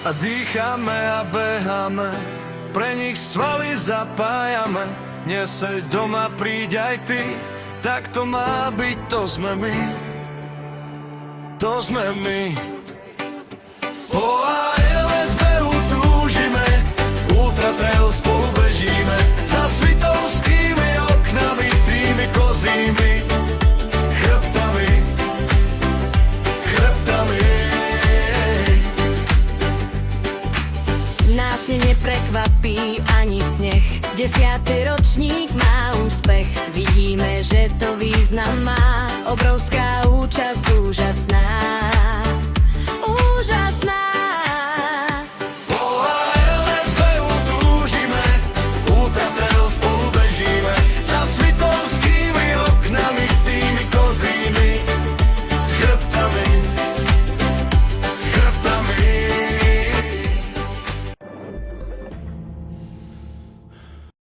a dýchame a beháme, pre nich svaly zapájame. Neseď doma, príď aj ty, tak to má byť, to sme my. To sme my. Po ALSB túžime, Ultra Trail spolu bežíme, za svitovskými oknami, tými kozími chrbtami, chrbtami. Nás neprekvapí ani sneh, 10. ročník má úspech. Vidíme, že to význam má, obrovská účasť